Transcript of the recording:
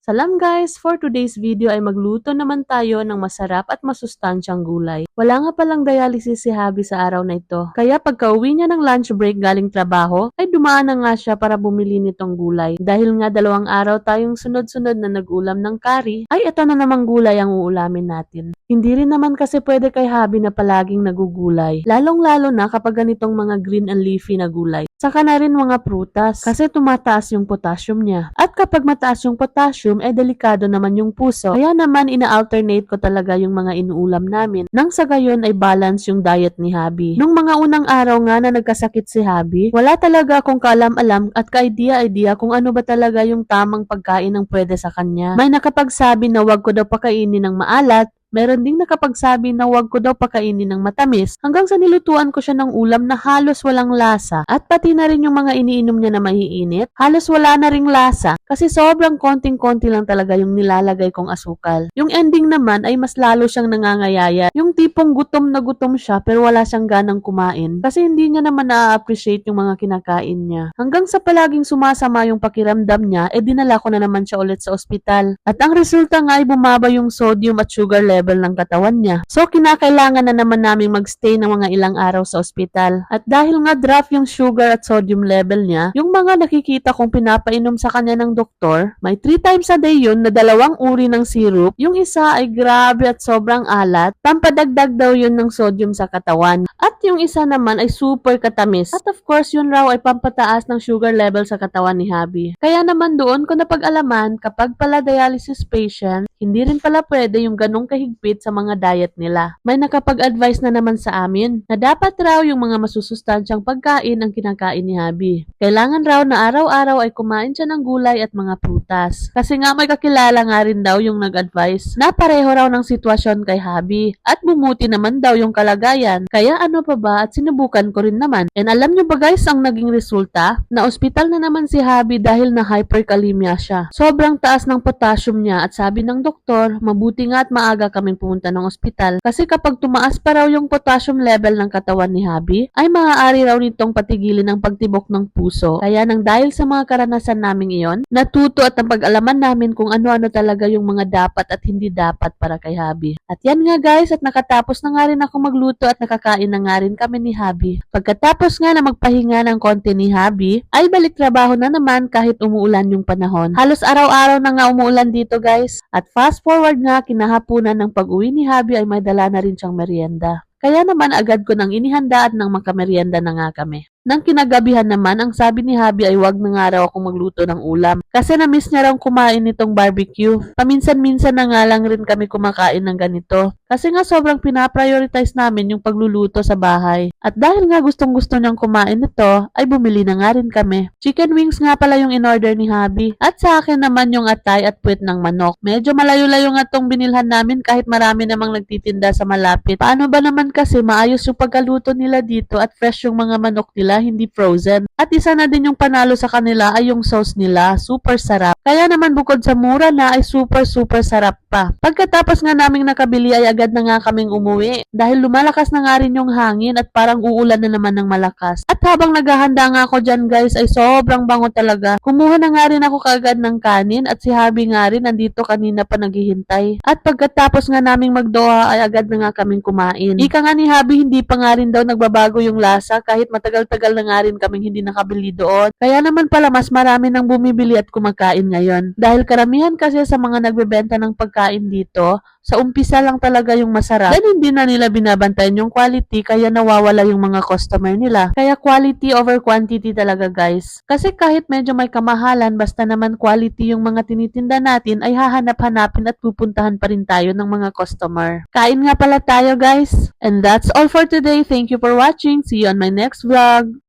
Salam guys! For today's video ay magluto naman tayo ng masarap at masustansyang gulay. Wala nga palang dialysis si Habi sa araw na ito. Kaya pagka-uwi niya ng lunch break galing trabaho, ay dumaan na nga siya para bumili nitong gulay. Dahil nga 2 araw tayong sunod-sunod na nag-ulam ng curry, ay ito na namang gulay ang uulamin natin. Hindi rin naman kasi pwede kay Habi na palaging nagugulay. Lalong-lalo na kapag ganitong mga green and leafy na gulay. Saka na rin mga prutas kasi tumataas yung potassium niya. At kapag mataas yung potassium, delikado naman yung puso. Kaya naman ina-alternate ko talaga yung mga inuulam namin nang sa gayon ay balance yung diet ni Habi. Nung mga unang araw nga na nagkasakit si Habi, wala talaga akong kaalam-alam at ka-idea-idea kung ano ba talaga yung tamang pagkain ng pwede sa kanya. May nakapagsabi na wag ko daw pakainin ng maalat. Meron ding nakapagsabi na wag ko daw pakainin ng matamis hanggang sa nilutuan ko siya ng ulam na halos walang lasa at pati na rin yung mga iniinom niya na maiinit, halos wala na ring lasa kasi sobrang konting-konti lang talaga yung nilalagay kong asukal. Yung ending naman ay mas lalo siyang nangangayaya, yung tipong gutom na gutom siya pero wala siyang ganang kumain kasi hindi niya naman na-appreciate yung mga kinakain niya. Hanggang sa palaging sumasama yung pakiramdam niya, dinala ko na naman siya ulit sa ospital. At ang resulta nga ay bumaba yung sodium at sugar level ng katawan niya. So, kinakailangan na naman naming magstay ng mga ilang araw sa ospital. At dahil nga drop yung sugar at sodium level niya, yung mga nakikita kong pinapainom sa kanya ng doktor, may 3 times a day yun na 2 uri ng syrup. Yung isa ay grabe at sobrang alat, pampadagdag daw yun ng sodium sa katawan. At yung isa naman ay super katamis. At of course, yun raw ay pampataas ng sugar level sa katawan ni Habi. Kaya naman doon ko napag-alaman kapag pala dialysis patient, hindi rin pala pwede yung ganong kahigpit sa mga diet nila. May nakapag-advise na naman sa amin na dapat raw yung mga masusustansyang pagkain ang kinakain ni Habi. Kailangan raw na araw-araw ay kumain siya ng gulay at mga prutas. Kasi nga may kakilala nga rin daw yung nag-advise na pareho raw ng sitwasyon kay Habi at bumuti naman daw yung kalagayan. Kaya ano pa ba at sinubukan ko rin naman. And alam nyo ba guys ang naging resulta? Na ospital na naman si Habi dahil na hyperkalemia siya. Sobrang taas ng potassium niya at sabi ng doktor, mabuti nga at maaga kaming pumunta ng ospital kasi kapag tumaas pa raw yung potassium level ng katawan ni Habi, ay maaari raw nitong patigilin ang pagtibok ng puso. Kaya nang dahil sa mga karanasan naming iyon, natuto at ang pag-alaman namin kung ano-ano talaga yung mga dapat at hindi dapat para kay Habi. At yan nga guys, at nakatapos na nga rin ako magluto at nakakain na nga rin kami ni Habi. Pagkatapos nga na magpahinga ng konti ni Habi, ay balik trabaho na naman kahit umuulan yung panahon. Halos araw-araw na nga umuulan dito guys. At fast forward nga, kinahapunan ng pag-uwi ni Habi ay may dala na rin siyang merienda. Kaya naman agad ko nang inihanda at nang magkamerienda na nga kami. Nang kinagabihan naman, ang sabi ni Habi ay wag na nga raw akong magluto ng ulam. Kasi na-miss niya raw kumain nitong barbecue. Paminsan-minsan na nga lang rin kami kumakain ng ganito. Kasi nga sobrang pinaprioritize namin yung pagluluto sa bahay. At dahil nga gustong-gusto niyang kumain nito, ay bumili na nga rin kami. Chicken wings nga pala yung in-order ni Habi. At sa akin naman yung atay at puwet ng manok. Medyo malayo-layo nga tong binilhan namin kahit marami namang nagtitinda sa malapit. Paano ba naman kasi maayos yung pagkaluto nila dito at fresh yung mga manok nila, hindi frozen. At isa na din yung panalo sa kanila ay yung sauce nila, super sarap. Kaya naman bukod sa mura na ay super sarap pa. Pagkatapos nga naming nakabili ay agad na nga kaming umuwi dahil lumalakas na nga rin yung hangin at parang uulan na naman ng malakas. At habang naghahanda nga ako dyan guys ay sobrang bango talaga. Kumuha na nga rin ako kaagad ng kanin at si Habi nga rin nandito kanina pa naghihintay. At pagkatapos nga naming magdoha ay agad na nga kaming kumain. Ika nga ni Habi hindi pa nga rin daw nagbabago yung lasa kahit matagal-tagal na nga rin kaming hindi nakabili doon. Kaya naman pala mas marami nang bumibili at kumakain ngayon. Dahil karamihan kasi sa mga nagbebenta ng pagkain dito, sa umpisa lang talaga yung masarap. Then hindi na nila binabantayan yung quality kaya nawawala yung mga customer nila. Kaya quality over quantity talaga guys. Kasi kahit medyo may kamahalan basta naman quality yung mga tinitinda natin ay hahanap-hanapin at pupuntahan pa rin tayo ng mga customer. Kain nga pala tayo guys. And that's all for today. Thank you for watching. See you on my next vlog.